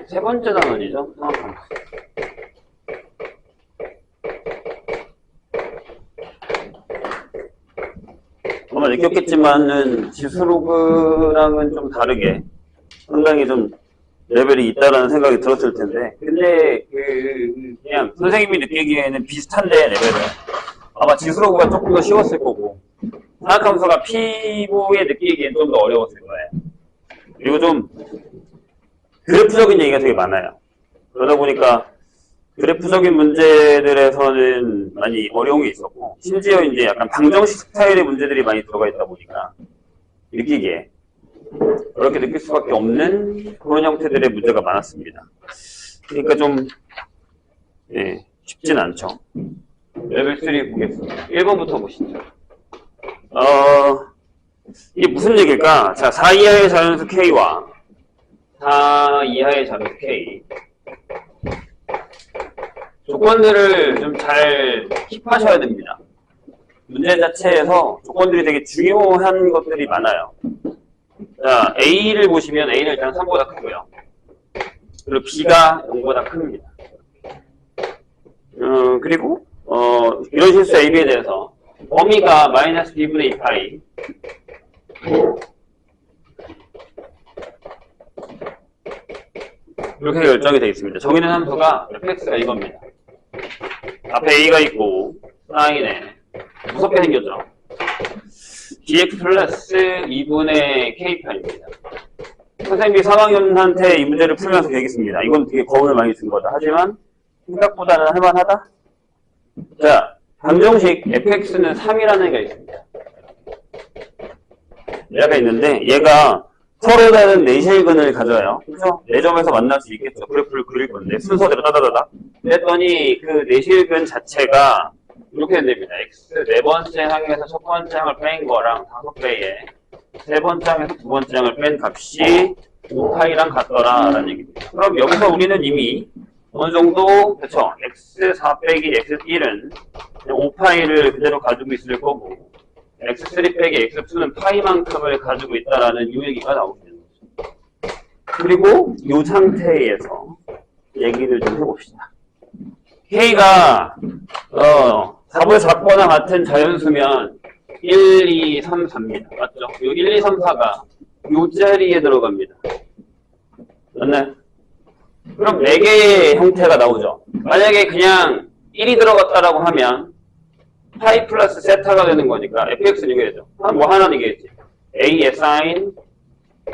세 번째 단원이죠. 상황함수. 아마 느꼈겠지만은 지수로그랑은 좀 다르게 상당히 좀 레벨이 있다라는 생각이 들었을 텐데, 근데 그냥 선생님이 느끼기에는 비슷한데 레벨은 아마 지수로그가 조금 더 쉬웠을 거고 상학함수가 피보에 느끼기엔 좀 더 어려웠을 거예요. 그리고 좀 그래프적인 얘기가 되게 많아요. 그러다 보니까 그래프적인 문제들에서는 많이 어려움이 있었고, 심지어 이제 약간 방정식 스타일의 문제들이 많이 들어가 있다 보니까 느끼기에 그렇게 느낄 수밖에 없는 그런 형태들의 문제가 많았습니다. 그러니까 좀 쉽진 않죠. 레벨 3 보겠습니다. 1번부터 보시죠. 이게 무슨 얘기일까? 자, 4 이하의 자연수 K와 4 이하의 자연수 K 조건들을 좀 잘 킵하셔야 됩니다. 문제 자체에서 조건들이 되게 중요한 것들이 많아요. 자, A를 보시면 A는 일단 3보다 크고요. 그리고 B가 0보다 큽니다. 그리고 이런 실수 A, B에 대해서 범위가 마이너스 B분의 2파이 이렇게 결정이 되어 있습니다. 정의는 함수가 fx가 이겁니다. 앞에 A가 있고 사인에 무섭게 생겼죠. dx 플러스 2분의 k편입니다. 선생님이 3학년한테 이 문제를 풀면서 얘기했습니다. 이건 되게 거운을 많이 준 거다. 하지만 생각보다는 할만하다. 자, 방정식 fx는 3이라는 애가 있습니다. 얘가 있는데 얘가 서로 다른 내실근을 가져요. 그렇죠? 4점에서 만날 수 있겠죠. 그래프를 그릴 건데 순서대로 따다다다. 그랬더니 그 내실근 자체가 이렇게 됩니다. x 4번째 항에서 첫 번째 항을 뺀 거랑 5배에 세 번째 항에서 두 번째 항을 뺀 값이 5파이랑 같더라 라는 얘기입니다. 그럼 여기서 우리는 이미 어느 정도 그렇죠? x4 빼기 x1은 5파이를 그대로 가지고 있을 거고 x3 빼기 x2는 파이만큼을 가지고 있다라는 이 얘기가 나오게 되는 거죠. 그리고 이 상태에서 얘기를 좀 해봅시다. K가 4분의 4거나 같은 자연수면 1, 2, 3, 4입니다. 맞죠? 이 1, 2, 3, 4가 이 자리에 들어갑니다. 맞나요? 그럼 4개의 형태가 나오죠. 만약에 그냥 1이 들어갔다라고 하면 파이 플러스 세타가 되는 거니까 fx는 이게 되죠. 뭐 하나는 이게겠지. a의 사인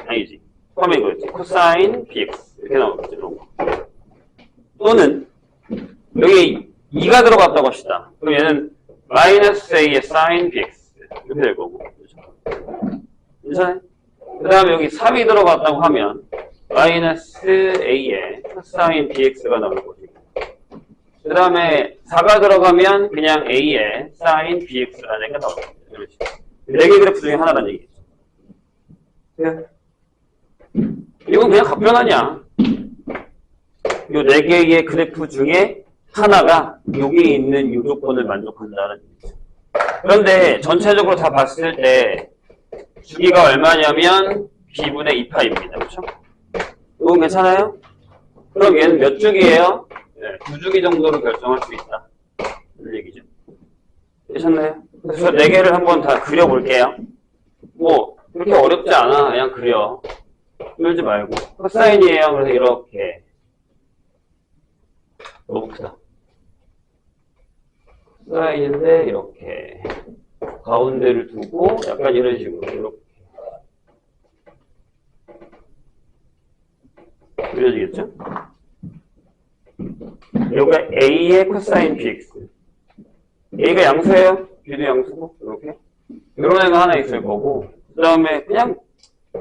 아니지. 처음에 이거였지. 코사인 bx 이렇게 나오겠지. 이런 거. 또는 여기 2가 들어갔다고 합시다. 그럼 얘는 마이너스 a의 사인 bx 이렇게 될 거고. 그렇죠? 괜찮아요? 그 다음에 여기 3이 들어갔다고 하면 마이너스 a의 코사인 bx가 나올 거지. 그 다음에 4가 들어가면 그냥 a의 sin bx라는 얘기가 나옵니다. 이런 식으로. 4개 그래프 중에 하나라는 얘기죠. 이건 그냥 각변하냐. 이 4개의 그래프 중에 하나가 여기 있는 이 조건을 만족한다는 얘기죠. 그런데 전체적으로 다 봤을 때 주기가 얼마냐면 b분의 2파입니다. 그렇죠? 이건 괜찮아요? 그럼 얘는 몇 주기예요? 2주기 정도로 결정할 수 있다. 이런 얘기죠. 되셨나요? 그래서 4개를 한번 다 그려볼게요. 뭐 그렇게 어렵지 않아. 그냥 그려. 그러지 말고. 코사인이에요. 그래서 이렇게. 너무 크다. 코사인인데 이렇게. 가운데를 두고 약간 이런 식으로. 이렇게. 그려지겠죠? 여기가 a의 코사인 bx. a가 양수예요. b도 양수고 이렇게. 이런 애가 하나 있을 거고 그 다음에 그냥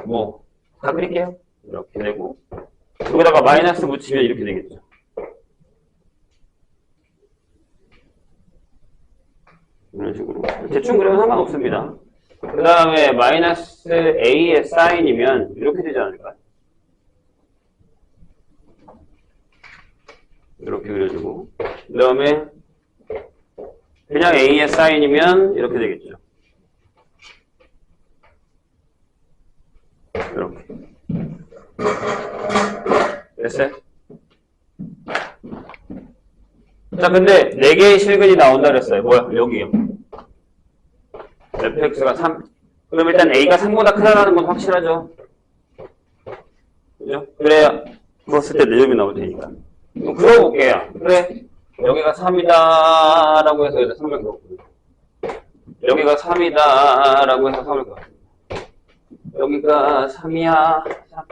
뭐 다 그릴게요. 이렇게 되고 여기다가 마이너스 붙이면 이렇게 되겠죠. 이런 식으로 대충 그려도 상관없습니다. 그 다음에 마이너스 a의 사인이면 이렇게 되지 않을까요? 이렇게 그려주고 그 다음에 그냥 a의 사인이면 이렇게 되겠죠. 이렇게 됐어요? 자, 근데 4개의 실근이 나온다 그랬어요. 뭐야? 여기요. fx가 3. 그럼 일단 a가 3보다 크다라는 건 확실하죠. 그죠? 그래야 그었을 때 4점이 나올 테니까. 그럼 그려볼게요. 그래. 여기가 3이다 라고 해서 여기다 3을 그었거든요. 여기가 3이다 라고 해서 3을 그었습니다. 여기가 3이야. 3.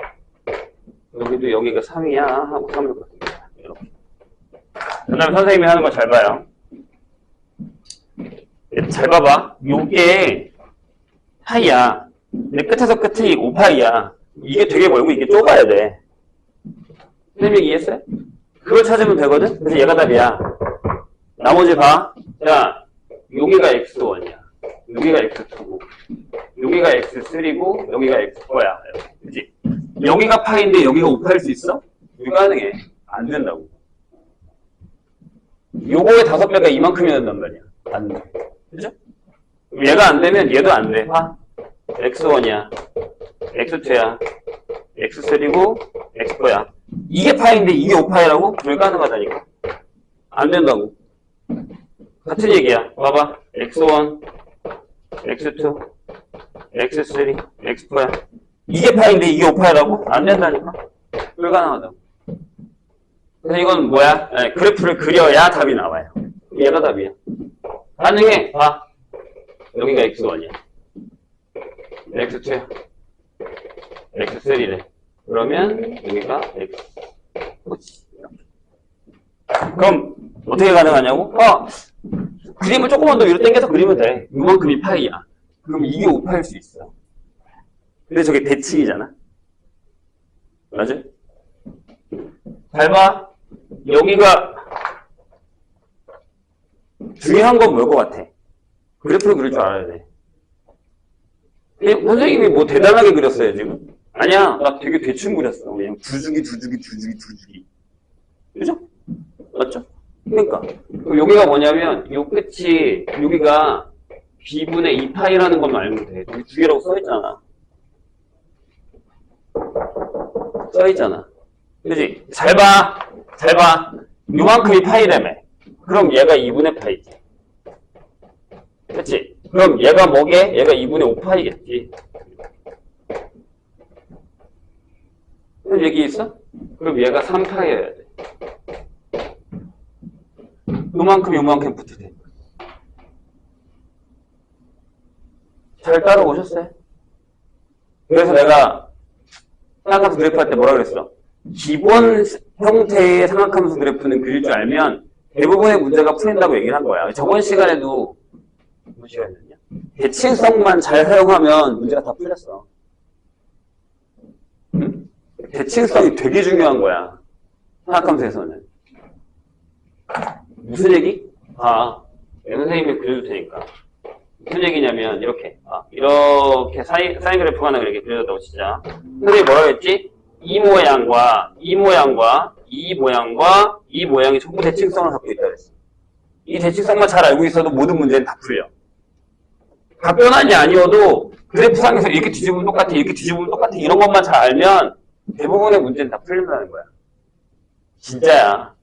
여기도 여기가 3이야 하고 3을 그었습니다. 이렇게. 그 다음에 선생님이 하는 거 잘 봐요. 잘 봐봐. 요게 파이야. 근데 끝에서 끝이 5파이야. 이게 되게 멀고 이게 좁아야 돼. 선생님 이해했어요? 그걸 찾으면 되거든? 그래서 얘가 답이야. 나머지 봐. 자, 여기가 x1이야. 여기가 x2고, 여기가 x3고, 여기가 x4야. 그치? 여기가 파인데 여기가 5파일 수 있어? 불가능해. 안 된다고. 요거의 5배가 이만큼이 된단 말이야. 안 돼. 그죠? 얘가 안 되면 얘도 안 돼. 봐. x1이야. x2야. x3고, x4야. 이게 파인데 이게 5파이라고? 불가능하다니까. 안 된다고. 같은 얘기야. 봐봐. x1, x2, x3, x4야. 이게 파인데 이게 5파이라고? 안 된다니까. 불가능하다고. 그래서 이건 뭐야? 네, 그래프를 그려야 답이 나와요. 얘가 답이야. 가능해. 봐. 여기가 x1이야. x2야. x3래. 그러면 여기가 x. 그럼 어떻게 가능하냐고? 그림을 조금만 더 위로 당겨서 그리면 돼. 이만큼이 파이야. 그럼 이게 5파일 수 있어. 근데 저게 대칭이잖아. 맞아? 잘 봐. 여기가 중요한 건 뭘 것 같아? 그래프를 그릴 줄 알아야 돼. 선생님이 뭐 대단하게 그렸어요, 지금? 아니야, 나 되게 대충 그렸어. 그냥 두 주기. 그죠? 맞죠? 그러니까. 여기가 뭐냐면, 요 끝이, 여기가 b분의 2파이라는 것만 알면 돼. 여기 2개라고 써있잖아. 써있잖아. 그지? 잘 봐. 요만큼이 파이라며. 그럼 얘가 2분의 파이지. 그치? 그럼 얘가 뭐게? 얘가 2분의 5파이겠지. 얘기 있어? 그럼 얘가 3파이여야 돼. 요만큼 붙어야 돼. 잘 따라오셨어요? 그래서 내가 삼각함수 그래프 할 때 뭐라 그랬어? 기본 형태의 삼각함수 그래프는 그릴 줄 알면 대부분의 문제가 풀린다고 얘기를 한 거야. 저번 시간에도 무슨 시간이었냐? 대칭성만 잘 사용하면 문제가 다 풀렸어. 응? 대칭성이 되게 중요한 거야. 삼각함수에서는. 무슨 얘기? 선생님이 그려줄 테니까. 무슨 얘기냐면 이렇게 사인 그래프가 하나 이렇게 그려졌다고 치자. 선생님이 뭐라고 했지? 이 모양과 이 모양이 전부 대칭성을 갖고 있다 그랬어. 이 대칭성만 잘 알고 있어도 모든 문제는 다 풀려. 답변안이 아니어도 그래프상에서 이렇게 뒤집으면 똑같아, 이렇게 뒤집으면 똑같아, 이런 것만 잘 알면 대부분의 문제는 다 풀린다는 거야. 진짜야.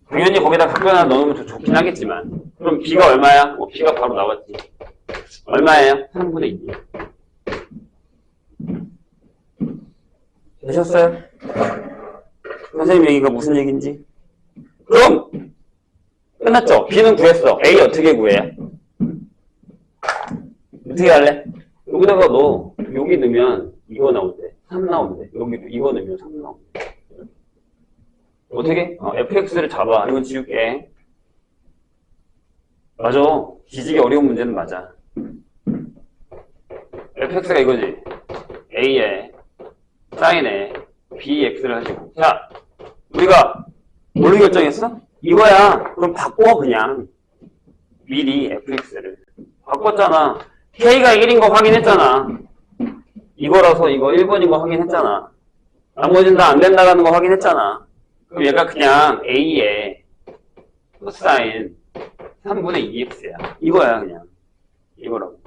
당연히 거기다 답변안 넣으면 더 좋긴 하겠지만. 그럼 b가 얼마야? b가 바로 나왔지. 얼마예요? 3분의 2. 되셨어요? 선생님 얘기가 무슨 얘기인지? 그럼 끝났죠? b는 구했어. a 어떻게 구해? 어떻게 할래? 여기다가 너 여기 넣으면 이거 나온대. 3 나온대. 여기도 이거 넣으면 3 나온대. 어떻게? fx를 잡아. 이건 지울게. 맞아. 뒤지기 어려운 문제는 맞아. fx가 이거지. a에 사인에 bx를 하시고. 자, 우리가 뭘로 결정했어? 이거야. 그럼 바꿔 그냥. 미리 fx를. 바꿨잖아. k가 1인 거 확인했잖아. 이거라서 이거 1번인 거 확인했잖아. 나머지는 다 안 된다라는 거 확인했잖아. 그럼 얘가 그냥 a에 코사인 3분의 2x야. 이거야 그냥. 이거라고.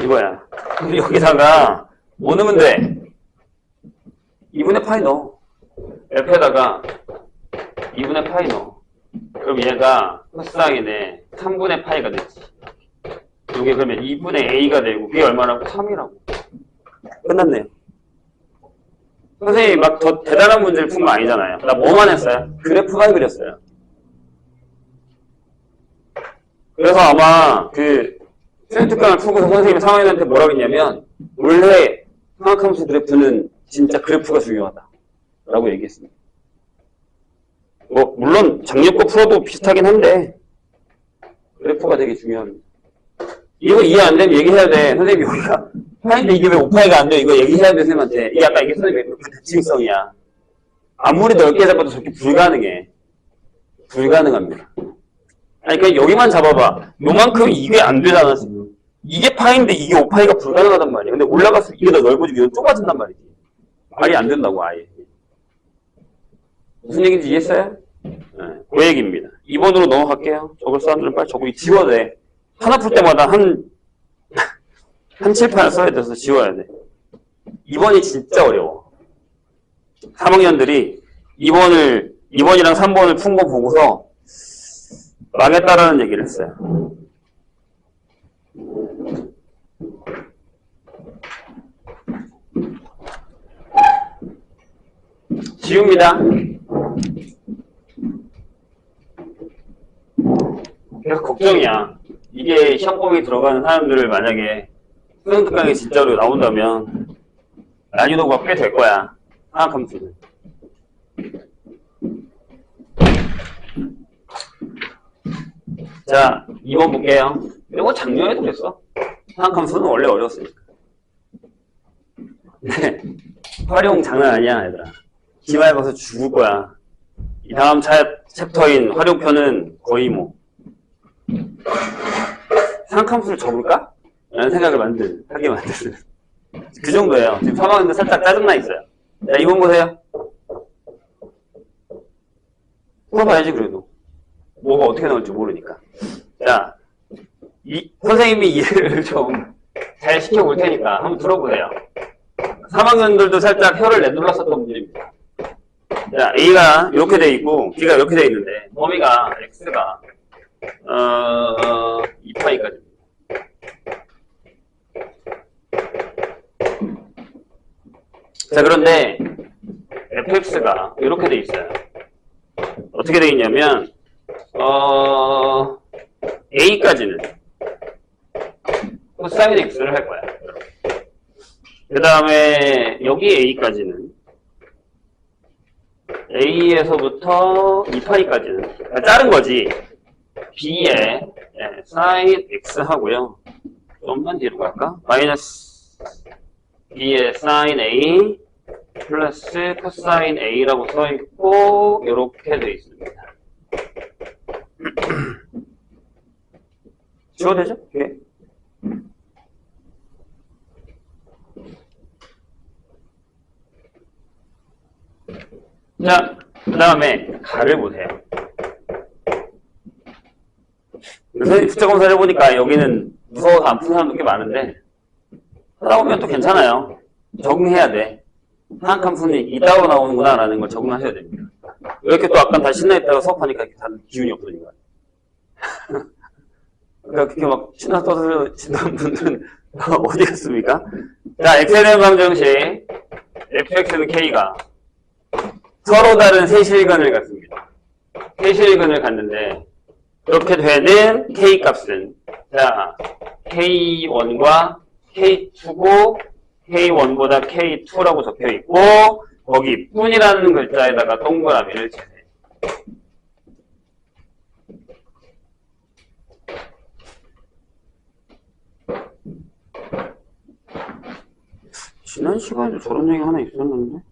이거야. 그럼 여기다가 뭐 넣으면 돼? 2분의 파이 넣어. f에다가 2분의 파이 넣어. 그럼 얘가 코사인의 3분의 파이가 됐지. 이게 그러면 2분의 a가 되고 그게 얼마라고? 3이라고. 끝났네요. 선생님이 막 더 대단한 문제를 푼 거 아니잖아요. 나 뭐만 했어요? 그래프만 그렸어요. 그래서 아마 그 수행특강을 풀고서 선생님이 상황인한테 뭐라고 했냐면 원래 상학함수 그래프는 진짜 그래프가 중요하다 라고 얘기했습니다. 뭐 물론 작년 거 풀어도 비슷하긴 한데 그래프가 되게 중요합니다. 이거 이해 안 되면 얘기해야 돼. 선생님이 여기가 파인데 이게 왜 5파이가 안 돼? 이거 얘기해야 돼 선생님한테. 이게 아까 이게 선생님이 그 대칭성이야. 아무리 넓게 잡아도 저렇게 불가능해. 불가능합니다. 아니 그러니까 여기만 잡아봐. 요만큼 이게 안 되잖아 지금. 이게 파인데 이게 5파이가 불가능하단 말이야. 근데 올라가서 이게 더 넓어지고 이건 좁아진단 말이지. 말이 안 된다고 아예. 무슨 얘기인지 이해했어요? 네, 그 얘기입니다. 2번으로 넘어갈게요. 적을 사람들은 빨리 적고 지워야 돼. 하나 풀 때마다 한 7판 써야 돼서 지워야 돼. 2번이 진짜 어려워. 3학년들이 2번이랑 3번을 푼 거 보고서 망했다라는 얘기를 했어요. 지웁니다. 그래서 걱정이야. 이게 시험범위 들어가는 사람들을 만약에 수능특강이 진짜로 나온다면 난이도가 꽤 될 거야. 상학함수는. 자, 2번 볼게요. 이거 작년에도 그랬어. 상학함수는 원래 어려웠으니까. 네. 활용 장난 아니야, 얘들아. 기말 봐서 죽을 거야. 이 다음 챕터인 활용편은 거의 뭐 상학함수를 접을까? 라는 생각을 하게 만드는 그 정도예요. 지금 3학년들 살짝 짜증나 있어요. 자, 2번 보세요. 풀어봐야지 그래도. 뭐가 어떻게 나올지 모르니까. 자, 선생님이 이해를 좀 잘 시켜볼 테니까 한번 들어보세요. 3학년들도 살짝 혀를 내둘렀었던 문제입니다. 자, A가 이렇게 돼 있고 B가 이렇게 돼 있는데 범위가 X가 2파이까지. 자, 그런데 fx가 이렇게 돼 있어요. 어떻게 돼 있냐면 a까지는 코사인 x를 할 거야. 그 다음에 여기 a까지는 a에서부터 2파이까지는 그러니까 자른 거지. b에 sin x 하고요. 좀만 뒤로 갈까? 마이너스 b에 sin a 플러스 코사인 a라고 써있고 이렇게 돼 있습니다. 지워도 되죠? 예. 자, 그 다음에 가를 보세요. 선생님 숫자 검사를 해보니까 여기는 무서워서 안 푸는 사람도 꽤 많은데 하다 보면 또 괜찮아요. 적응해야 돼. 상학함수는 이따로 나오는구나 라는 걸 적응하셔야 됩니다. 왜 이렇게 또 아까 다 신나있다가 수업하니까 이렇게 다들 기운이 없어진 거야. 그러니까 그렇게 막 신나 떠드시는 분들은 어디 갔습니까? 자, 엑셀의 방정식 fx는 k가 서로 다른 세실근을 갖습니다. 세실근을 갖는데 그렇게 되는 k 값은 자 k1과 k2고 k1보다 k2라고 적혀 있고 거기 뿐이라는 글자에다가 동그라미를 치세요. 지난 시간에도 저런 얘기 하나 있었는데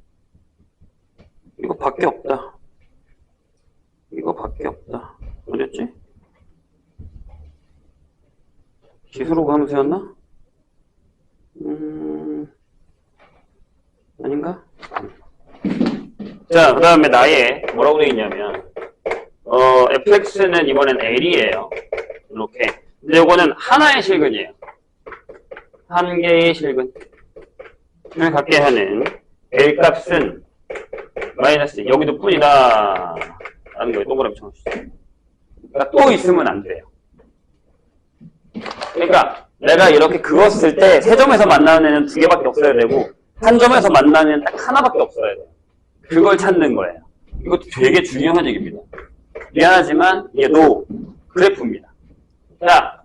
이거 밖에 없다. 이거 밖에 없다. 어딨지? 기술호가 함수였나? 아닌가? 자, 그 다음에 나의 뭐라고 되어 있냐면 fx는 이번엔 l이에요. 이렇게. 근데 이거는 하나의 실근이에요. 한 개의 실근을 갖게 하는 l 값은 마이너스 여기도 뿐이다 라는 거예요. 동그라미 쳐놓으시죠. 그러니까 또 있으면 안 돼요. 그러니까 내가 이렇게 그었을 때 세 점에서 만나는 애는 두 개밖에 없어야 되고 한 점에서 만나는 애는 딱 하나밖에 없어야 돼요. 그걸 찾는 거예요. 이것도 되게 중요한 얘기입니다. 미안하지만 얘도 그래프입니다. 자,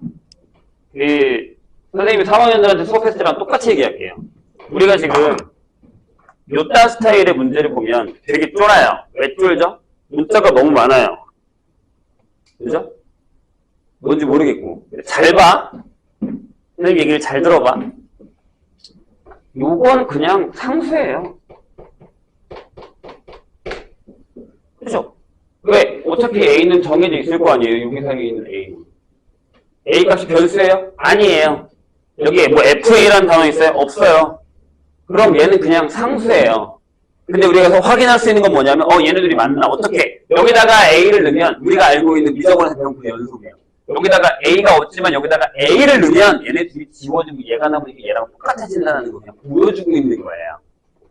선생님이 3학년들한테 수업했을 때랑 똑같이 얘기할게요. 우리가 지금 요따 스타일의 문제를 보면 되게 쫄아요. 왜 쫄죠? 문자가 너무 많아요. 그죠? 뭔지 모르겠고. 잘 봐. 선생님 얘기를 잘 들어봐. 요건 그냥 상수예요. 그죠? 왜? 어차피 A는 정해져 있을 거 아니에요. 여기 사이에 있는 A. A 값이 변수예요? 아니에요. 여기에 뭐 FA라는 단어 있어요? 없어요. 그럼 얘는 그냥 상수예요. 근데 우리가 여기서 확인할 수 있는 건 뭐냐면 얘네들이 맞나? 어떻게? 여기다가 A를 넣으면 우리가 알고 있는 미적원에서 배운 그 연속이에요. 여기다가 A가 없지만 여기다가 A를 넣으면 얘네 둘이 지워지고 얘가 남으니까 얘랑 똑같아진다는 거 그냥 보여주고 있는 거예요.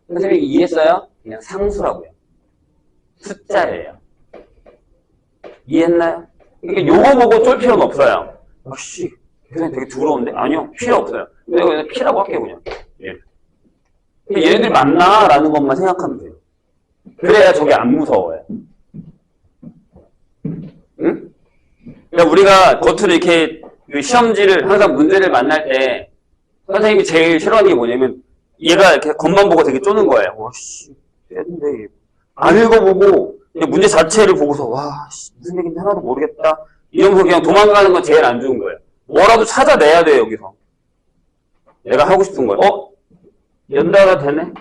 선생님이 이해했어요? 그냥 상수라고요. 숫자예요. 이해했나요? 그러니까 요거 보고 쫄 필요는 없어요. 씨, 선생님 되게 두려운데? 아니요, 필요 없어요. 내가 그냥 P라고 할게요, 그냥. 예. 얘네들이 맞나? 라는 것만 생각하면 돼요. 그래야 저게 안 무서워요. 응? 그러니까 우리가 겉으로 이렇게 그 시험지를 항상 문제를 만날 때 선생님이 제일 싫어하는 게 뭐냐면 얘가 이렇게 겉만 보고 되게 쪼는 거예요. 와씨, 근데 안 읽어보고 그냥 문제 자체를 보고서 와, 씨, 무슨 얘기인지 하나도 모르겠다. 이러면서 그냥 도망가는 건 제일 안 좋은 거예요. 뭐라도 찾아내야 돼요, 여기서. 내가 하고 싶은 거예요. 연달아 되네?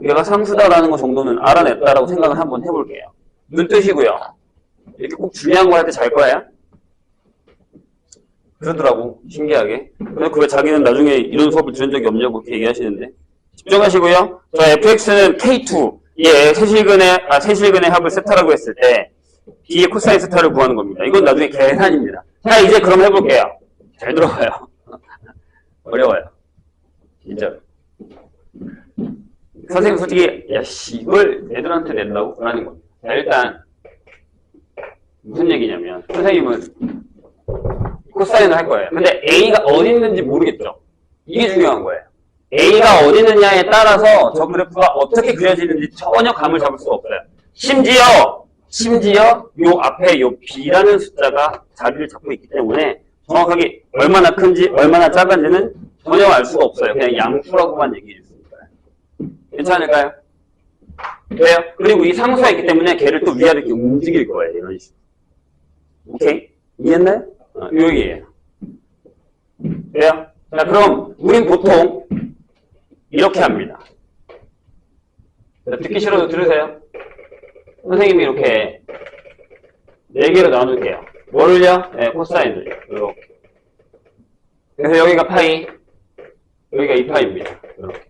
얘가 상수다라는 거 정도는 알아냈다라고 생각을 한번 해볼게요. 눈 뜨시고요. 이렇게 꼭 중요한 거 할 때 잘 거예요? 그러더라고, 신기하게. 그래서 그왜 자기는 나중에 이런 수업을 들은 적이 없냐고 그렇게 얘기하시는데. 집중하시고요. 자, fx는 k2. 얘 세실근의 합을 세타라고 했을 때 b의 코사인 세타를 구하는 겁니다. 이건 나중에 계산입니다. 자, 이제 그럼 해볼게요. 잘 들어봐요. 어려워요. 진짜. 선생님 솔직히 야씨 이걸 애들한테 낸다고? 라는 겁니다. 자, 일단 무슨 얘기냐면 선생님은 코사인을 할 거예요. 근데 A가 어디 있는지 모르겠죠. 이게 중요한 거예요. A가 어디 있느냐에 따라서 저 그래프가 어떻게 그려지는지 전혀 감을 잡을 수가 없어요. 심지어 요 앞에 요 B라는 숫자가 자리를 잡고 있기 때문에 정확하게 얼마나 큰지 얼마나 작은지는 전혀 알 수가 없어요. 그냥 양수라고만 얘기해 줬으니까. 괜찮을까요? 왜요? 그리고 이 상수가 있기 때문에 걔를 또 위아래 이렇게 움직일 거예요. 이런 식으로. 오케이? 이해했나요? 여기에요. 왜요? 자, 그럼 우린 보통 이렇게 합니다. 듣기 싫어도 들으세요. 선생님이 이렇게 4개로 나눠줄게요. 뭐를요? 네, 코사인을. 이렇게. 그래서 여기가 파이, 여기가 2파이입니다. 이렇게.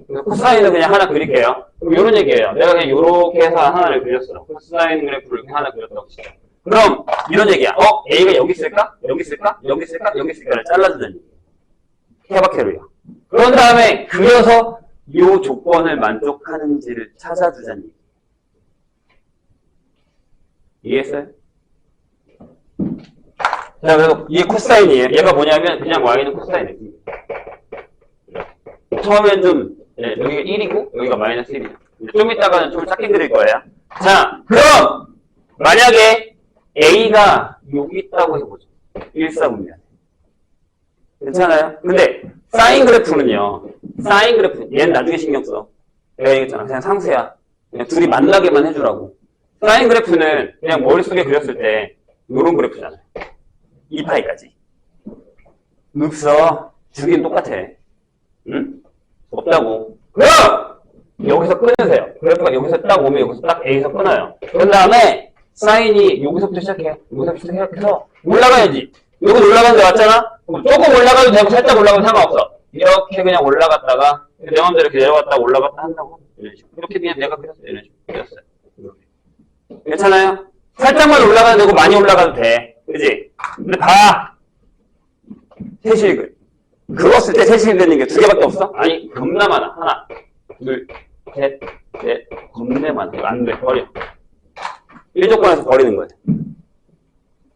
그래서 코사인을 그냥 하나 그릴게요. 그럼 이런 얘기예요. 내가 그냥 이렇게 해서 하나를 그렸어. 코사인 그래프를 이렇게 하나 그렸다고 치죠. 그럼 이런 얘기야. A가 여기 있을까? 여기 있을까? 여기 있을까? 여기 있을까를 잘라주는 얘기. 케바케로요. 그런 다음에 그려서 이 조건을 만족하는지를 찾아주자는 얘기. 이해했어요? 자, 그래서 이게 코사인이에요. 얘가 뭐냐면 그냥 y는 코사인이에요. 처음엔 좀 여기가 1이고 여기가 마이너스 1이에요. 좀 이따가는 좀 작게 그릴 거예요. 자, 그럼 만약에 A가 여기 있다고 해보죠. 1사분면. 괜찮아요? 근데 사인 그래프는요. 사인 그래프 얘는 나중에 신경 써. 내가 얘기했잖아. 그냥 상수야. 그냥 둘이 만나게만 해주라고. 사인 그래프는 그냥 머릿속에 그렸을 때 요런 그래프잖아요. 2파이까지. 없어. 주긴 똑같아. 응? 없다고. 그럼 여기서 끊으세요. 그래프가 여기서 딱 오면 여기서 딱 A에서 끊어요. 그런 다음에 사인이 여기서부터 시작해. 여기서부터 시작해서 올라가야지. 여기 올라가는 데 왔잖아? 그럼 조금 올라가도 되고 살짝 올라가도 상관없어. 이렇게 그냥 올라갔다가 내 마음대로 이렇게 내려갔다가 올라갔다 한다고. 이렇게 그냥 내가 그렸어. 이런 식으로 그렸어요. 괜찮아요? 살짝만 올라가도 되고 많이 올라가도 돼. 그지? 근데 봐! 세실근. 그었을 때 세실근 되는 게 2개밖에 없어? 아니, 겁나 많아. 하나, 둘, 셋, 넷, 겁나 많아. 이거 안 돼. 버려. 1조건에서 버리는 거예요.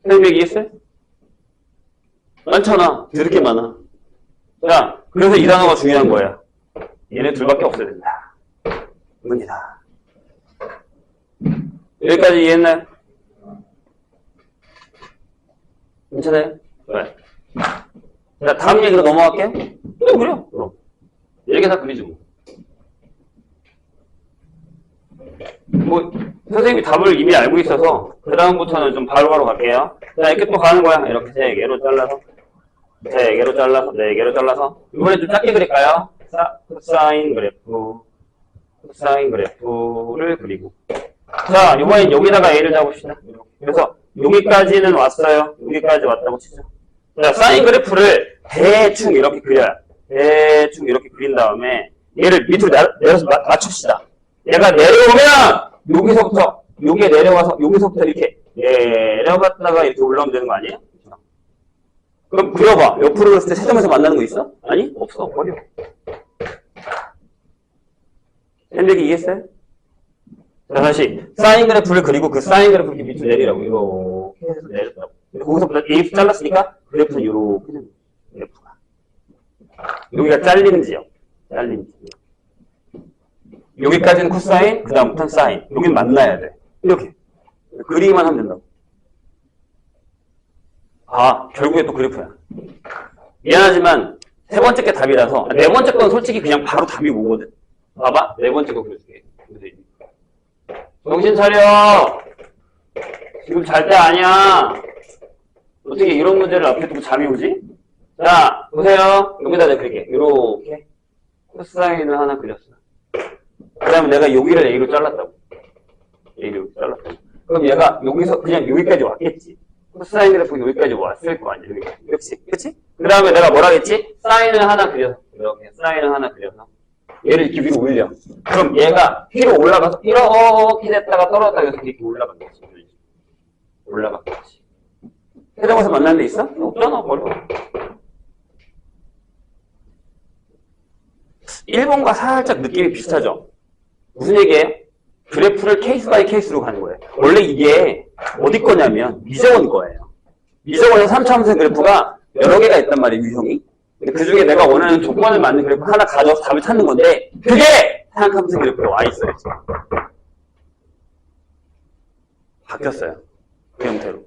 선생님 이해했어요? 많잖아. 드럽게 많아. 자, 그래서 이 단어가 중요한 거예요. 얘네 둘밖에 없어야 된다. 이겁니다. 여기까지 이해했나요? 괜찮아요? 네. 자, 다음 얘기로 넘어갈게요. 또 그래요? 그럼. 이렇게 다 그리죠. 뭐, 선생님이 답을 이미 알고 있어서, 그 다음부터는 좀 바로바로 갈게요. 자, 이렇게 또 가는 거야. 이렇게 3개로 잘라서. 3개로 잘라서, 4개로 잘라서. 이번엔 좀 짧게 그릴까요? 코사인 그래프. 코사인 그래프를 그리고. 자, 이번엔 여기다가 A를 잡읍시다. 그래서, 여기까지는 왔어요. 여기까지 왔다고 치죠. 자, 사인 그래프를 대충 이렇게 그려요. 대충 이렇게 그린 다음에 얘를 밑으로 내려서 맞춥시다. 얘가 내려오면 여기서부터 여기에 내려와서 여기서부터 이렇게 내려갔다가 이렇게 올라오면 되는 거 아니에요? 그럼 그려봐. 옆으로 그렸을 때 세점에서 만나는 거 있어? 아니? 없어. 버려. 샌드기 이해했어요? 자, 다시 사인 그래프를 그리고 그 사인 그래프 이렇게 밑으로 내리라고. 이렇게 해서 내렸다고. 거기서부터 AF 잘랐으니까 그래프는 이렇게 되는 거예요. 그래프가. 여기가 잘리는 지역. 잘리는 지역. 여기까지는 코사인, 그 다음부터는 사인. 여긴 만나야 돼. 이렇게. 그리기만 하면 된다고. 아, 결국에 또 그래프야. 미안하지만, 세 번째 게 답이라서, 네 번째 건 솔직히 그냥 바로 답이 오거든. 봐봐. 네 번째 거 그려줄게. 정신 차려! 지금 잘 때 아니야! 어떻게 이런 문제를 앞에 두고 잠이 오지? 자, 보세요. 여기다 내가 그릴게. 요렇게. 코사인을 하나 그렸어. 그 다음에 내가 여기를 A로 잘랐다고. A로 잘랐다고. 그럼 얘가 여기서 그냥 여기까지 왔겠지. 코사인 그래프 여기까지 왔을 거 아니야. 여기까지. 그렇지? 그렇지? 그 다음에 내가 뭐라 했지? 사인을 하나 그려서. 이렇게 사인을 하나 그려서. 얘를 이렇게 위로 올려. 그럼 얘가 위로 올라가서 이렇게 됐다가 떨어졌다가 이렇게 올라가겠지. 올라가겠지. 세점에서 만나는 데 있어? 없잖아. 버려. 1번과 살짝 느낌이 비슷하죠? 무슨 얘기예요? 그래프를 케이스 바이 케이스로 가는 거예요. 원래 이게 어디 거냐면 미적원 거예요. 미적원에서 3차함수 그래프가 여러 개가 있단 말이에요, 유형이. 근데 그 중에 내가 원하는 조건을 맞는 그래프 하나 가져서 답을 찾는 건데 그게 사각함수 그래프에 와 있어요, 지금. 바뀌었어요. 그 형태로.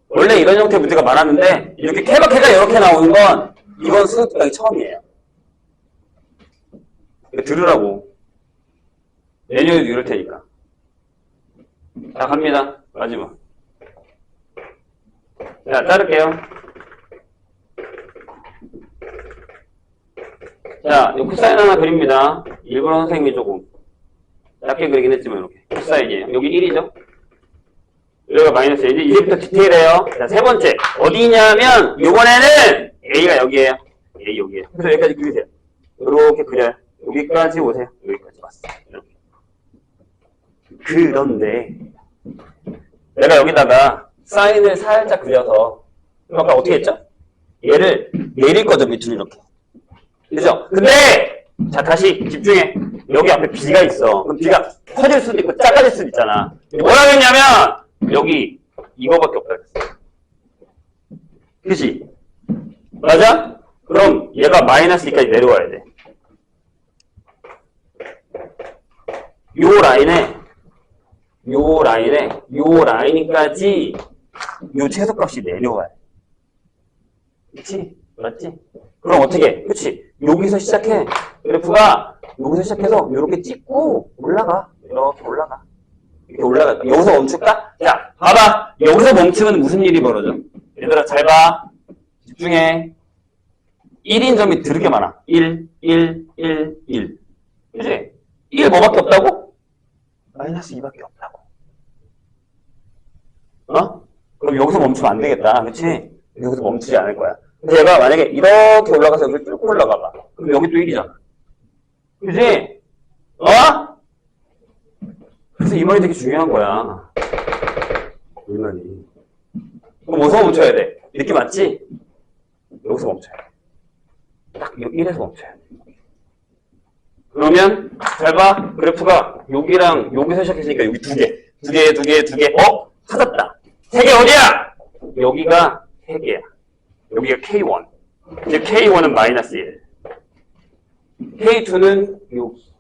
원래 이런 형태의 문제가 많았는데 이렇게 케바케가 이렇게 나오는 건 이번 수능 특강이 처음이에요. 들으라고. 내년에도 이럴 테니까. 자, 갑니다. 마지막. 자, 자를게요. 자, 이 코사인 하나 그립니다. 일본어 선생님이 조금 작게 그리긴 했지만 이렇게. 코사인이에요. 여기 1이죠? 여기가 마이너스. 이제부터 디테일해요. 자, 세 번째. 어디냐면, 요번에는 A가 여기에요. A 여기에요. 그래서 여기까지 그리세요. 이렇게 그려요. 여기까지 오세요. 여기까지 왔어요. 이렇게. 그런데 내가 여기다가 사인을 살짝 그려서 아까 어떻게 했죠? 얘를 내릴 거죠. 밑으로 이렇게. 그죠? 근데 자 다시 집중해. 여기 앞에 B가 있어. 그럼 B가 커질 수도 있고 작아질 수도 있잖아. 뭐라고 했냐면 여기 이거밖에 없다 그랬어. 그치? 맞아? 그럼 얘가 마이너스 2까지 내려와야 돼. 요 라인까지 요 최소값이 내려와요. 그치? 맞지? 그럼 어떻게 해? 그치? 여기서 시작해. 그래프가 여기서 시작해서 이렇게 찍고 올라가. 이렇게 올라가. 이렇게 올라가. 여기서 멈출까? 자, 봐봐. 여기서 멈추면 무슨 일이 벌어져? 얘들아, 잘 봐. 집중해. 1인 점이 드럽게 많아. 1. 그치? 1 뭐밖에 없다고? 마이너스 2밖에 없다고. 어? 그럼 여기서 멈추면 안 되겠다. 그치? 여기서 멈추지 않을 거야. 근데 얘가 만약에 이렇게 올라가서 여기 뚫고 올라가봐. 그럼 여기 또 1이잖아. 그치? 어? 그래서 이 말이 되게 중요한 거야. 이 말이. 그럼 어디서 멈춰야 돼? 느낌 맞지? 여기서 멈춰야 돼. 딱 1에서 멈춰야 돼. 그러면 잘 봐. 그래프가 여기랑 여기서 시작했으니까 여기 두 개. 두 개, 두 개, 두 개. 찾았다. 세 개 어디야? 여기가 세 개야. 여기가 K1. 이제 K1은 마이너스 1. K2는 여기.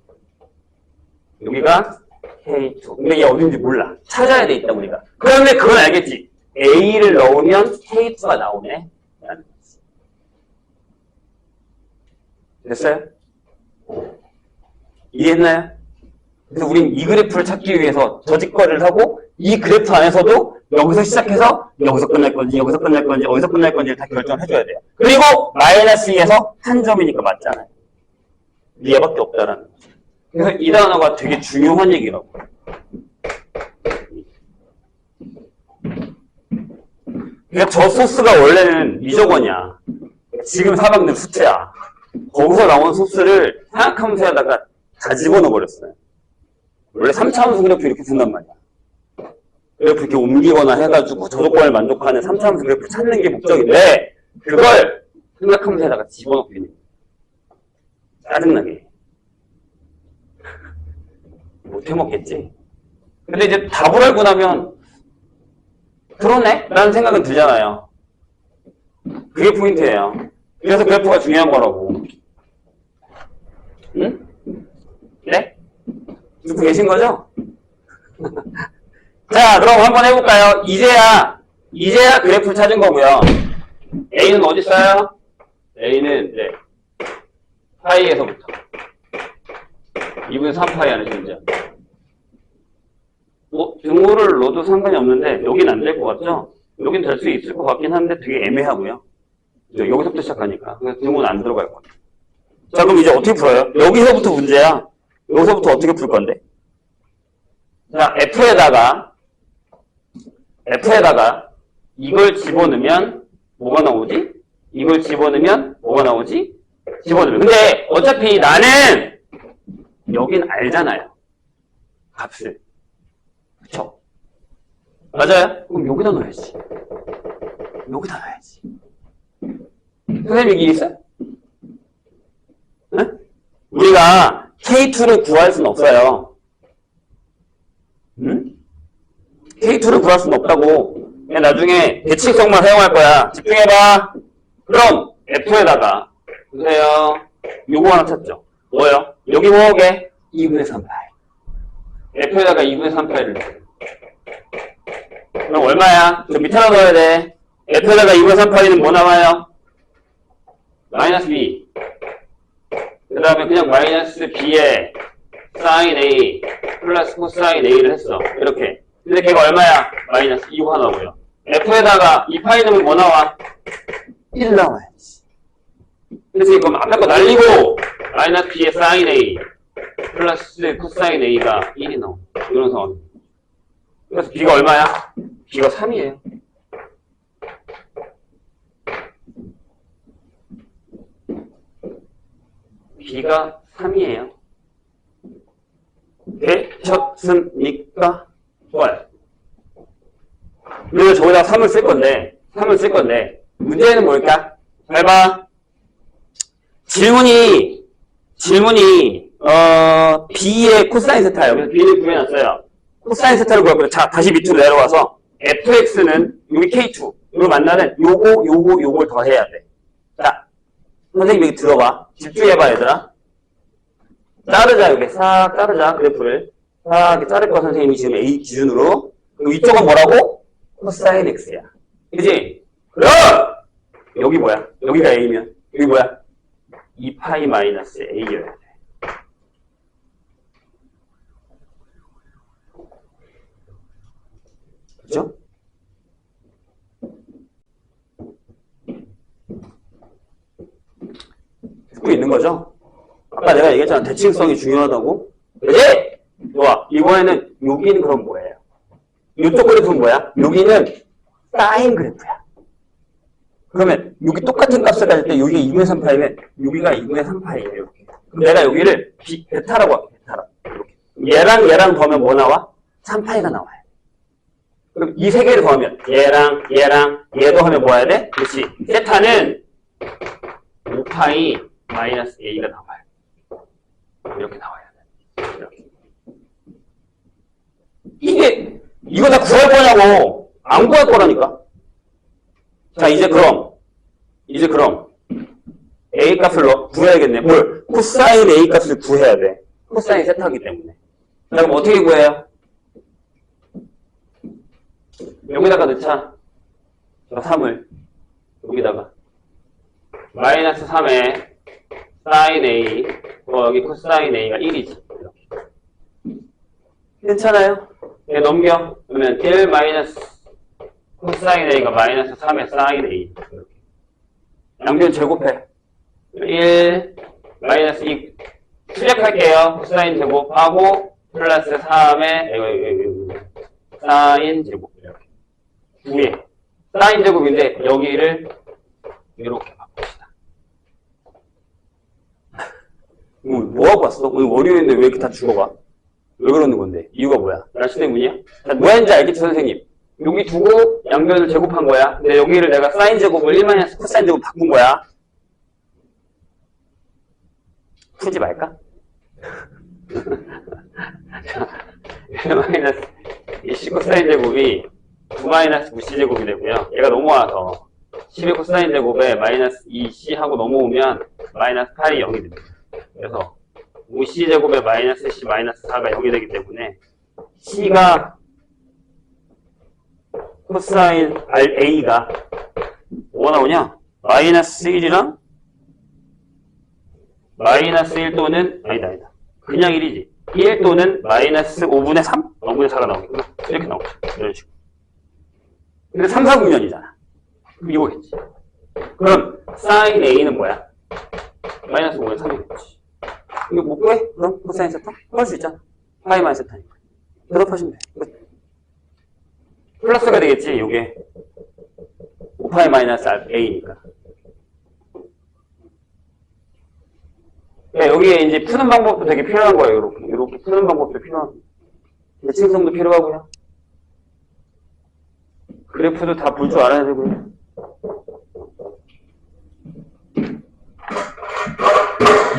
여기가 K2. 근데 얘 어딘지 몰라. 찾아야 돼 있다, 우리가. 그런데 그건 알겠지. A를 넣으면 K2가 나오네. 라는 거지. 됐어요? 이해했나요? 그래서 우린 이 그래프를 찾기 위해서 저짓거리를 하고 이 그래프 안에서도 여기서 시작해서 여기서 끝날 건지 여기서 끝날 건지 어디서 끝날 건지를 다 결정을 해줘야 돼요. 그리고 마이너스 2에서 한 점이니까 맞잖아요. 얘밖에 없다라는 거죠. 그래서 이 단어가 되게 중요한 얘기라고. 그러니까 저 소스가 원래는 미적원이야. 지금 사방들 수트야. 거기서 나온 소스를 생각하면서 하다가 다 집어넣어버렸어요. 원래 3차원수 그래프 이렇게 푼단 말이야. 그래프 이렇게 옮기거나 해가지고 저조건을 만족하는 3차원수 그래프 찾는 게 목적인데 그걸 생각하면서 하다가 집어넣고 있는 거야. 짜증나게. 못 해먹겠지. 근데 이제 답을 알고 나면 그러네? 라는 생각은 들잖아요. 그게 포인트예요. 그래서 그래프가 중요한 거라고. 응? 네? 듣고 계신 거죠? 자, 그럼 한번 해볼까요? 이제야 그래프를 찾은 거고요. A는 어디 있어요? A는, 네. 파이에서부터. 2분의 3파이 안에 존재. 등호를 넣어도 상관이 없는데, 여긴 안 될 것 같죠? 여긴 될 수 있을 것 같긴 한데 되게 애매하고요. 여기서부터 시작하니까. 그래서 등호는 안 들어갈 것 같아요. 자, 그럼 이제 어떻게 풀어요? 여기서부터 문제야. 여기서부터 어떻게 풀 건데? 자, F에다가 이걸 집어넣으면 뭐가 나오지? 이걸 집어넣으면 뭐가 나오지? 집어넣으면. 근데 어차피 나는 여긴 알잖아요. 값을. 그쵸? 맞아요? 그럼 여기다 넣어야지. 여기다 넣어야지. 선생님 얘기 있어요? 응? 우리가 K2를 구할 수는 없어요. 응? K2를 구할 수는 없다고. 그냥 나중에 대칭성만 사용할 거야. 집중해봐. 그럼 F에다가 보세요. 요거 하나 찾죠. 뭐예요? 여기 뭐게? 2분의 3파이. F에다가 2분의 3파이를 넣어요. 그럼 얼마야? 저 밑에다 넣어야 돼. F에다가 2분의 3파이는 뭐 나와요? 마이너스 B. 그 다음에 그냥 마이너스 B에 사인 A 플러스 코사인 A를 했어. 이렇게. 근데 걔가 얼마야? 마이너스 2가 나오고요. F에다가 2파이 넣으면 뭐 나와? 1 나와야지. 그래서 이거 앞에 거 날리고 마이너스 B에 사인 A 플러스 코사인 A가 1이 나와. 이런 상황. 그래서 B가 얼마야? B가 3이에요. B가 3이에요. 되셨습니까? 좋아요. 그리고 저기다 3을 쓸 건데, 문제는 뭘까? 잘 봐. 질문이, B의 코사인 세타예요. 그래서 B를 구해놨어요. 코사인 세타를 구할 거예요. 자, 다시 밑으로 내려와서, fx는 여기 K2, 이걸 만나는 요걸 더 해야 돼. 자, 선생님 여기 들어봐. 집중해봐, 얘들아. 자르자, 여기 싹 자르자, 그래프를. 싹 이렇게 자를 거야, 선생님이 지금 A 기준으로. 그리고 이쪽은 뭐라고? 코사인 X야. 그지? 그럼! 여기 뭐야? 여기가 A면. 여기 뭐야? 2파이 마이너스 A여야 돼. 그죠? 듣고 있는 거죠? 아까 내가 얘기했잖아. 대칭성이 중요하다고. 그지? 좋아. 이번에는 여기는 그럼 뭐예요? 이쪽 그래프는 뭐야? 여기는 사인 그래프야. 그러면 여기 똑같은 값을 가질 때 여기가 2분의 3파이면 여기가 2분의 3파이예요. 이렇게. 그럼 내가 여기를 베타라고 할게. 베타라고. 이렇게. 얘랑 더하면 뭐 나와? 3파이가 나와요. 그럼 이 세 개를 더하면 얘랑 얘도 하면 뭐 해야 돼? 그렇지. 세타는 5파이 마이너스 A가 나와요. 이렇게 나와야 돼. 이렇게. 이거 다 구할 거냐고. 안 구할 거라니까. 자, 이제 그럼 A 값을 구해야겠네. 뭘? 코사인 A 값을 구해야 돼. 코사인 세타기 때문에. 자, 그럼 어떻게 구해요? 여기다가 넣자. 저 3을 여기다가 마이너스 3에 사인 A 여기 코사인 A가 1이지. 괜찮아요? 얘 넘겨. 그러면 1 마이너스 코사인 A가 마이너스 3에 사인 A. 양변 제곱해. 1 마이너스 2 수력할게요. 코사인 제곱하고 플러스 3에 사인 제곱. 이렇게. 2에 사인 제곱인데 여기를 이렇게 바꿉시다. 뭐하고 왔어? 오늘 월요일인데 왜 이렇게 다 죽어가? 왜 그러는 건데? 이유가 뭐야? 날씨 때문이야? 뭐 했는지 알겠지, 선생님? 여기 두고 양변을 제곱한 거야. 근데 여기를 내가 사인 제곱을 1마이너스 코사인 제곱 바꾼 거야. 풀지 말까? 1마이너스 이 C 코사인 제곱이 9 마이너스 9C 제곱이 되고요. 얘가 넘어와서 12 코사인 제곱에 마이너스 2C 하고 넘어오면 마이너스 8이 0이 됩니다. 그래서 5C 제곱에 마이너스 C 마이너스 4가 0이 되기 때문에 C가 코사인 A가 뭐가 나오냐? 마이너스 1이랑 마이너스 1 또는 아니다. 그냥 1이지. 1 또는 마이너스 5분의 3? 5분의 4가 나오겠구나. 이렇게 나오죠. 이런 식으로. 근데 3, 4분면이잖아. 그럼 이거겠지. 그럼 사인 A는 뭐야? 마이너스 5분의 3이겠지. 이거 못 구해? 그럼 코사인 세타? 구할 수 있잖아. 파이 마이너스 세타니까. 대답하시면 돼. 플러스가 되겠지, 이게. 5파이 마이너스 A니까. 네, 여기에 이제 푸는 방법도 되게 필요한 거예요. 이렇게 푸는 방법도 필요한 거예요. 대칭성도 필요하고요. 그래프도 다 볼 줄 알아야 되고요.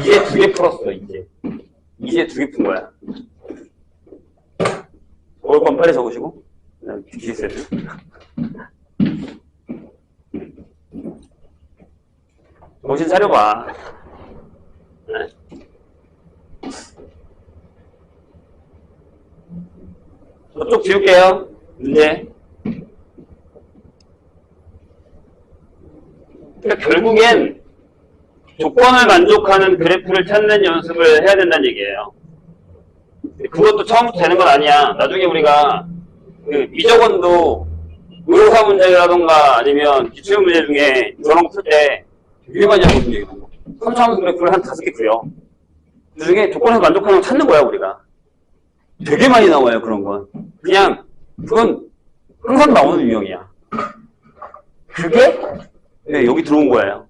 이제 2개 풀었어, 이제 2개 푼 거야. 올 건 빨리 적으시고. G세트. 정신 차려봐. 저쪽 지울게요. 문제. 그러니까 결국엔 조건을 만족하는 그래프를 찾는 연습을 해야 된다는 얘기예요. 그것도 처음부터 되는 건 아니야. 나중에 우리가 그 미적원도 의료사 문제라던가 아니면 기출 문제 중에 저런 거 풀 때 되게 많이 하거든요. 이런 거. 3차원수 그래프를 한 5개 그려. 그 중에 조건에서 만족하는 거 찾는 거야, 우리가. 되게 많이 나와요, 그런 건. 그냥, 그건 항상 나오는 유형이야. 그게, 네, 여기 들어온 거예요.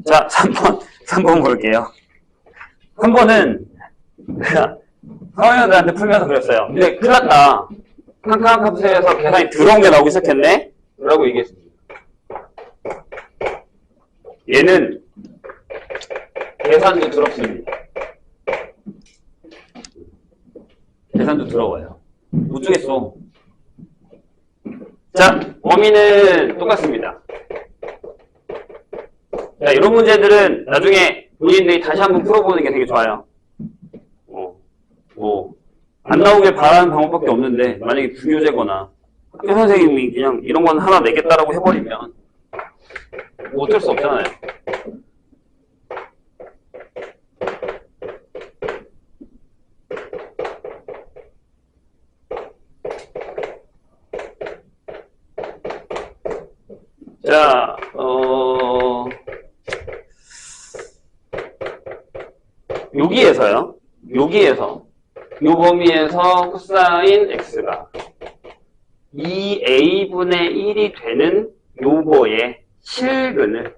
자, 3번 볼게요. 3번은, 내가 사원님들한테 풀면서 그랬어요. 근데 큰일 났다. 칸칸 값에서 계산이 들어온 게 나오기 시작했네? 라고 얘기했습니다. 얘는 계산도 더럽습니다. 계산도 더러워요. 못 주겠어. 자, 범위는 똑같습니다. 자, 이런 문제들은 나중에 본인들이 다시 한번 풀어보는 게 되게 좋아요. 안 나오길 바라는 방법밖에 없는데, 만약에 부교재거나 학교 선생님이 그냥 이런 건 하나 내겠다라고 해버리면 뭐 어쩔 수 없잖아요. 자, 여기에서 요 범위에서 코사인 x가 2a분의 1이 되는 요거의 실근을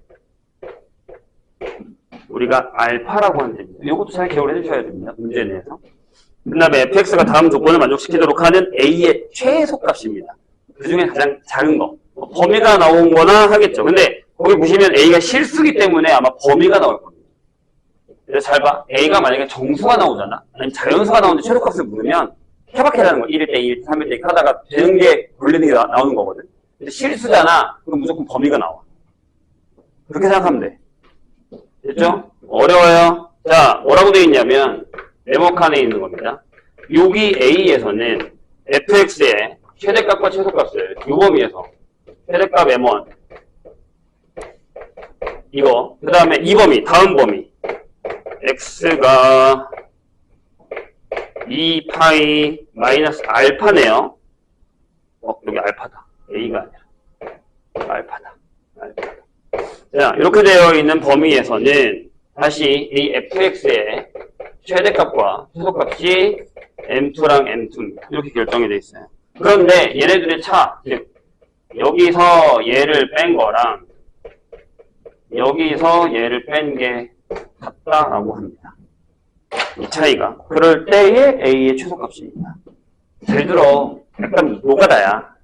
우리가 알파라고 하면 됩니다. 요것도 잘 기억을 해주셔야 됩니다. 문제 내에서. 그 다음에 fx가 다음 조건을 만족시키도록 하는 a의 최소값입니다. 그 중에 가장 작은 거. 범위가 나온 거나 하겠죠. 근데 거기 보시면 a가 실수기 때문에 아마 범위가 나올 겁니다. 그래서 잘 봐. a가 만약에 정수가 나오잖아. 아니면 자연수가 나오는데 최소값을 물으면 케바케라는 거. 1일 때 1, 3일 때 하다가 되는 게 걸리는 게 나오는 거거든. 근데 실수잖아. 그럼 무조건 범위가 나와. 그렇게 생각하면 돼. 됐죠? 어려워요. 자, 뭐라고 되어 있냐면 네모칸에 있는 겁니다. 여기 A에서는 fx의 최대값과 최소값을 요 범위에서 최대값 m1 이거 그 다음에 이 범위 다음 범위 x가 2파이 마이너스 알파네요. 여기 알파다. a가 아니라 알파다. 자, 이렇게 되어 있는 범위에서는 다시 이 fx의 최대값과 최소값이 m2랑 m2입니다. 이렇게 결정이 되어 있어요. 그런데 얘네들의 차, 즉 여기서 얘를 뺀 거랑 여기서 얘를 뺀 게 같다라고 합니다. 이 차이가. 그럴 때의 a의 최소값입니다. 잘 들어. 약간 노가다야.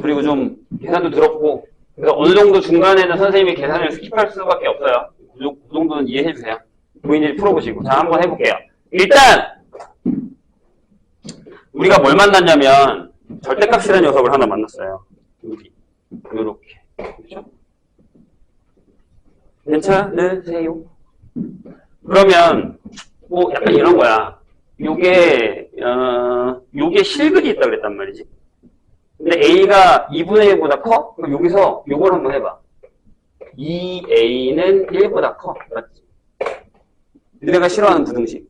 그리고 좀 계산도 더럽고 그래서 어느 정도 중간에는 선생님이 계산을 스킵할 수밖에 없어요. 그 정도는 이해해 주세요. 본인들이 풀어보시고. 자, 한번 해볼게요. 일단 우리가 뭘 만났냐면 절대값이라는 녀석을 하나 만났어요. 여기 이렇게. 그렇죠? 괜찮으세요? 그러면 뭐 약간 이런 거야. 요게 실근이 있다 그랬단 말이지. 근데 A가 2분의 1보다 커? 그럼 여기서 요걸 한번 해봐. 2A는 1보다 커. 맞지? 내가 싫어하는 부등식.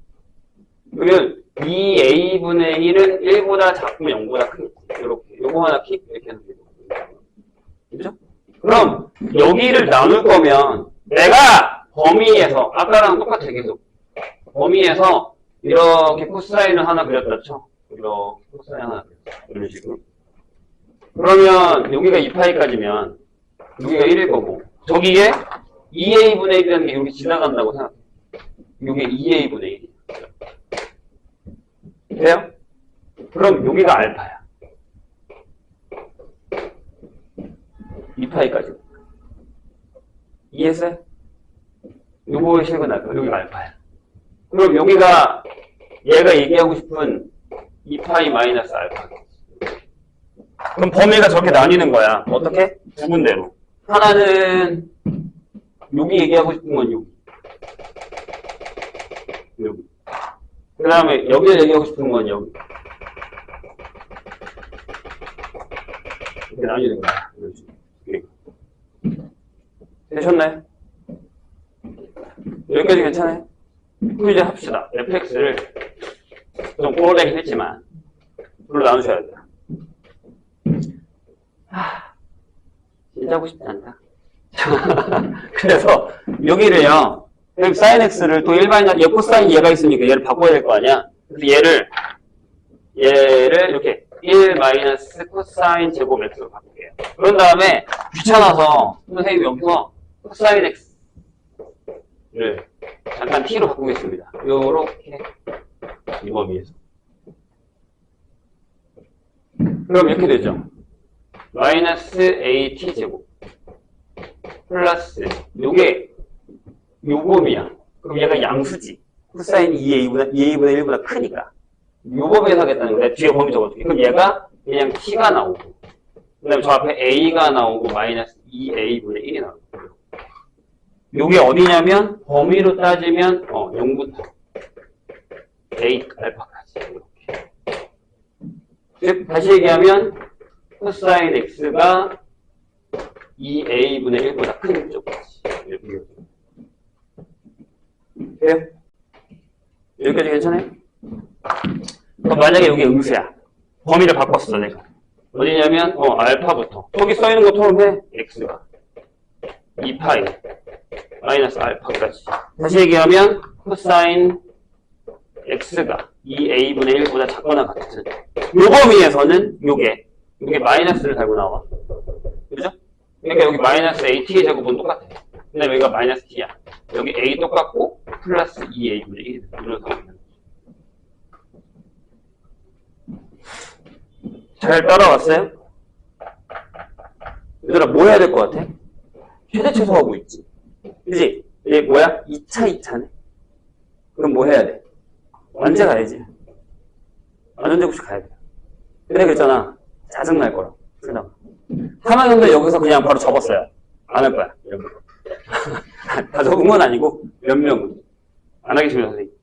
그러면 2A분의 1은 1보다 작으면 0보다 크겠지. 이렇게. 요거 하나 킥 이렇게 하는 게 그죠? 그럼 여기를 나눌 거면 내가 범위에서 아까랑 똑같아 계속. 범위에서 이렇게 코사인을 하나 그렸다 쳐. 이렇게 코사인 하나 그렸다. 이런 식으로. 그러면 여기가 2파이까지면 여기가 1일 거고 저기에 2a분의 1이라는 게 이렇게 지나간다고 생각해. 이게 2a분의 1이야. 돼요? 그럼 여기가 알파야. 2파이까지. 이해했어요? 요거의 식은 알파. 여기가 알파야. 그럼 여기가 얘가 얘기하고 싶은 2파이 마이너스 알파. 그럼 범위가 저렇게 나뉘는 거야. 어떻게? 두 군데로. 하나는 여기 얘기하고 싶은 건 여기. 여기. 그 다음에 여기 얘기하고 싶은 건 여기. 이렇게 나뉘는 거야. 되셨나요? 여기까지 괜찮아요? 그럼 이제 합시다. fx를 좀 꼬르내긴 했지만 둘로 나누셔야 돼요. 진짜 하고 싶지 않다. 그래서 여기를요, sin x를 또 일반인, 얘 코사인 얘가 있으니까 얘를 바꿔야 될 거 아니야? 그래서 얘를 이렇게 1 마이너스 코사인 제곱 x로 바꿀게요. 그런 다음에 귀찮아서 선생님이 여기서 코사인 x를 잠깐 t로 바꾸겠습니다. 요렇게 이 범위에서. 그럼 이렇게 되죠. 마이너스 AT 제곱 플러스 요게 요 범위야. 그럼 얘가 양수지. 코사인이 2A분의 1보다 크니까 요 범위에서 하겠다는 거야. 뒤에 범위 적어줄게. 그럼 얘가 그냥 T가 나오고 그 다음에 저 앞에 A가 나오고 마이너스 2A분의 1이 나오고 요게 어디냐면 범위로 따지면 0부터 A 알파까지 이렇게. 즉 다시 얘기하면 코사인 x가 2a분의 1보다 큰 쪽까지. 이렇게. 돼요? 여기까지 괜찮아요? 그럼 만약에 여기 음수야. 범위를 바꿨어, 내가. 어디냐면, 알파부터. 저기 써있는 것처럼 해. x가. 2파이. 마이너스 알파까지. 다시 얘기하면, 코사인 x가 2a분의 1보다 작거나 같은. 요 범위에서는 요게 마이너스를 달고 나와. 그죠? 그러니까 여기 마이너스 AT의 제곱은 똑같아. 근데 여기가 마이너스 T야. 여기 A 똑같고, 플러스 2A분의 1. 이런 상황이야. 잘 따라왔어요? 얘들아, 뭐 해야 될 것 같아? 최대 최소하고 있지. 그지? 얘 뭐야? 2차네. 그럼 뭐 해야 돼? 완제 가야지. 안전제곱식 가야 돼. 근데 그랬잖아. 짜증날 거라고. 풀다가. 하면서도 여기서 그냥 바로 접었어요. 안 할 거야. 이런 거. 다 적은 건 아니고, 몇 명은. 안 하기 싫으면 선생님.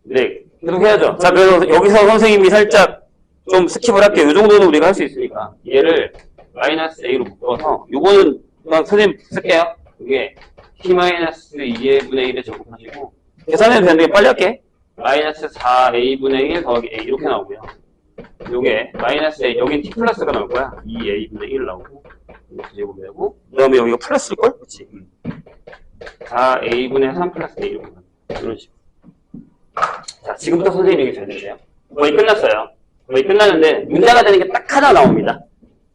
네. 계속 해야죠. 자, 그래서 여기서 선생님이 살짝 좀 스킵을 할게요. 이 정도는 우리가 할 수 있으니까. 얘를 마이너스 A로 묶어서, 요거는 그냥 선생님 쓸게요. 이게 T-2의 분의 1에 제곱하시고, 계산해도 되는데 빨리 할게. 마이너스 4A분의 1 더하기 A 이렇게 나오고요. 요게 마이너스 A, 여긴 T 플러스가 나올 거야. 2A분의 1 나오고, 이렇게 제곱되고, 그 다음에 여기가 플러스일걸? 그치? 4A분의 3 플러스 A 이렇게 나옵니다. 이런 식으로. 자, 지금부터 선생님 얘기 잘 들으세요. 거의 끝났어요. 거의 끝났는데, 문제가 되는 게 딱 하나 나옵니다.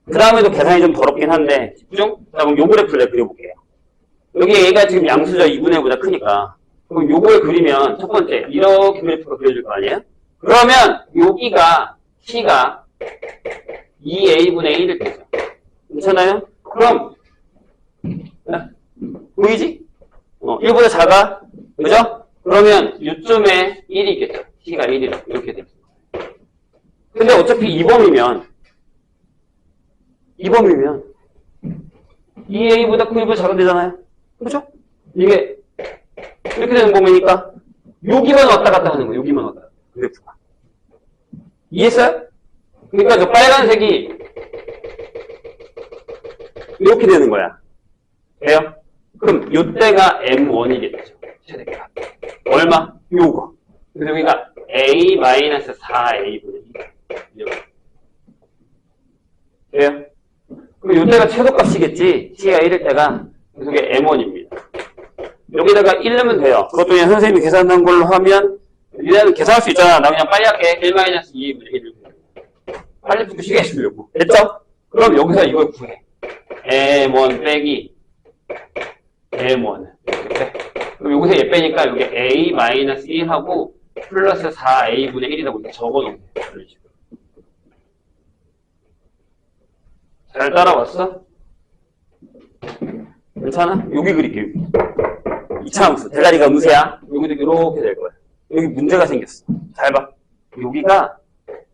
그 다음에도 계산이 좀 더럽긴 한데, 집중? 자, 그럼 요 그래프를 내가 그려볼게요. 여기 A가 지금 양수죠. 2분의 5보다 크니까. 그럼 요걸 그리면, 첫 번째, 이렇게 그래프가 그려질 거 아니에요? 그러면, 여기가, T가 2A분의 1일 때죠. 괜찮아요? 그럼, 보이지? 1보다 작아? 그죠? 그러면, 요쯤에 1이겠죠. T가 1이라고. 이렇게 됩니다. 근데 어차피 2범이면, 2A보다 큰 1보다 작은 되잖아요? 그죠? 이게, 이렇게 되는 범위니까, 여기만 왔다 갔다 하는 거예요. 여기만 왔다 갔다. 그래프가. 이해했어요? 그러니까 저 빨간색이, 이렇게 되는 거야. 돼요? 그럼 요때가 M1이겠죠. 최대값. 얼마? 요거. 그래서 여기가 A-4A분의 2. 돼요? 그럼 요때가 최소값이겠지. T가 1일 때가. 그래서 이게 M1입니다. 여기다가 1 넣으면 돼요. 그것도 그냥 선생님이 계산한 걸로 하면, 얘는 계산할 수 있잖아. 나 그냥 빨리 할게. 1-2분의 1을. 빨리 붙고 쉬게 해주려고. 됐죠? 그럼 여기서 이걸 구해. M1 빼기 M1. 이렇게 빼. 그럼 여기서 얘 빼니까 여기 A-1하고 플러스 4A분의 1이라고 이렇게 적어놓으면 돼. 이런 식으로. 잘 따라왔어? 괜찮아? 여기 그릴게, 여기. 2차 함수. 대가리가 음수야. 여기도 이렇게 될 거야. 여기 문제가 생겼어. 잘 봐. 여기가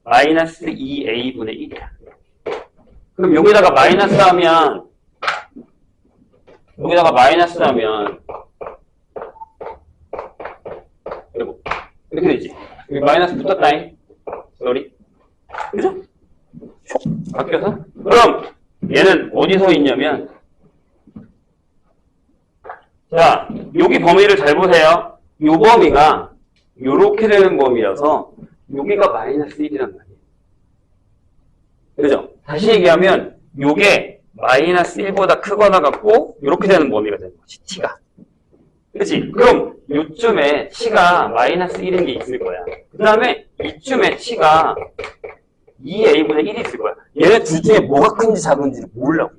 마이너스 2A분의 1이야. 그럼 여기다가 마이너스 하면, 이렇게 되지. 여기 마이너스 붙었다잉. 쏘리. 그죠? 슉. 바뀌어서? 그럼, 얘는 어디서 있냐면, 자, 여기 범위를 잘 보세요. 요 범위가, 요렇게 되는 범위여서, 여기가 마이너스 1이란 말이에요. 그죠? 다시 얘기하면, 요게 마이너스 1보다 크거나 같고, 요렇게 되는 범위가 되는 거지, T가. 그치? 그럼, 요쯤에 T가 마이너스 1인 게 있을 거야. 그 다음에, 이쯤에 T가 2A분의 1이 있을 거야. 얘네 둘 중에 뭐가 큰지 작은지를 몰라.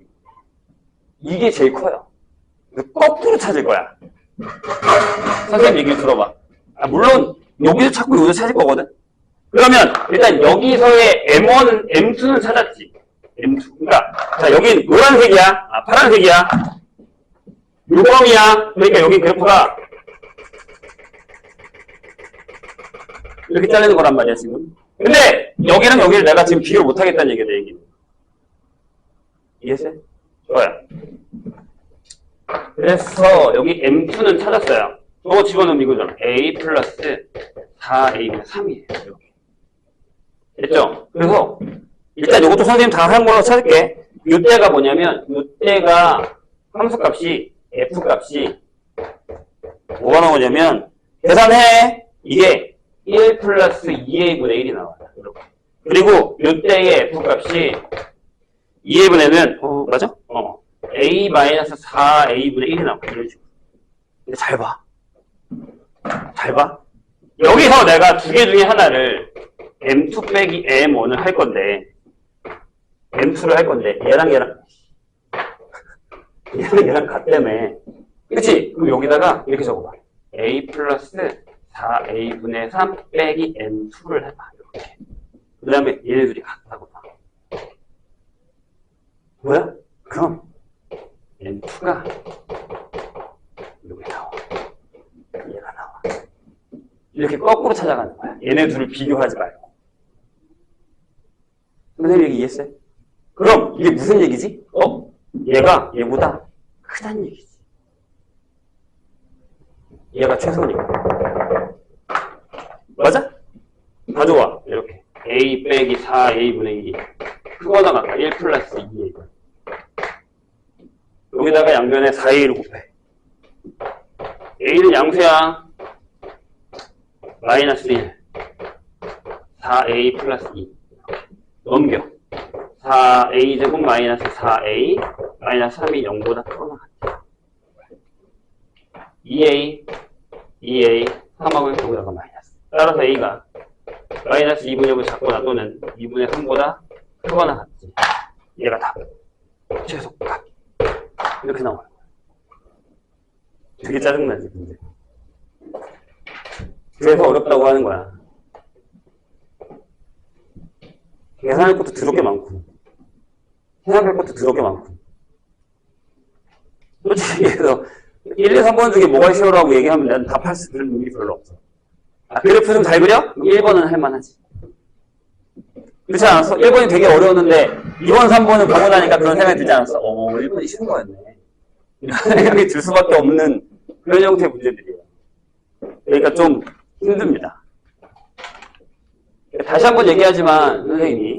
이게 제일 커요. 거꾸로 찾을 거야. 선생님 얘기 들어봐. 물론, 여기서 찾고 여기서 찾을 거거든? 그러면, 일단 여기서의 M1은, M2는 찾았지. M2. 그러니까, 자, 여긴 노란색이야. 파란색이야. 요범이야. 그러니까 여기 그래프가 이렇게 잘리는 거란 말이야, 지금. 근데, 여기랑 여기를 내가 지금 비교 못 하겠다는 얘기야, 내 얘기는. 이해했어요? 좋아요. 그래서, 여기 M2는 찾았어요. 저거 집어넣으면 이거잖아. A 플러스 4A분의 3이에요. 이렇게. 됐죠? 그래서 일단 이것도 선생님 다 한 걸로 찾을게. 이때가 뭐냐면 이때가 함수값이 F값이 뭐가 나오냐면 계산해. 이게 1 플러스 2A분의 1이 나와요. 이렇게. 그리고 이때의 F값이 2A분의는 맞아? A-4A분의 1이 나와요. 이런 식으로. 근데 잘 봐. 잘 봐. 여기서 내가 두 개 중에 하나를 M2 빼기 M1을 할 건데, M2를 할 건데, 얘랑 같다며. 그치? 그럼 여기다가 이렇게 적어봐. A 플러스 4A분의 3 빼기 M2를 해봐. 이렇게. 그 다음에 얘네들이 같다고 봐. 뭐야? 그럼 M2가 여기 나와. 얘가 나와. 이렇게 거꾸로 찾아가는 거야. 얘네 둘을 비교하지 말고. 선생님 얘기 이해했어요? 그럼 이게 무슨 얘기지? 얘가 얘보다 크다는 얘기지. 얘가 최소니까. 맞아? 다 좋아. 이렇게. a 빼기 4a분의 1이 크거나 같다. 1 플러스 2a. 여기다가 양변에 4a를 곱해. a는 양수야. 마이너스 1. 4a 플러스 2. 넘겨. 4a제곱 마이너스 4a 마이너스 3이 0보다 크거나 같아. 2a 3하고 여기다가 마이너스. 따라서 a가 마이너스 2분의 5을 작거나 또는 2분의 3보다 크거나 같지. 얘가 답. 최소값. 이렇게 나와요. 되게 짜증나지, 근데. 그래서 어렵다고 하는 거야. 계산할 것도 더럽게 많고, 생각할 것도 더럽게 많고. 솔직히 얘기해서 1, 2, 3번 중에 뭐가 쉬워라고 얘기하면 난 답할 수 있는 능력이 별로 없어. 그래프 좀 잘 그려? 1번은 할만하지. 그렇지 않았어? 1번이 되게 어려웠는데 2번, 3번은 보고 나니까 그런 생각이 들지 않았어? 1번이 쉬운 거였네. 이런 생각이 들 수밖에 없는 그런 형태의 문제들이에요. 그러니까 좀 힘듭니다. 다시 한번 얘기하지만 선생님이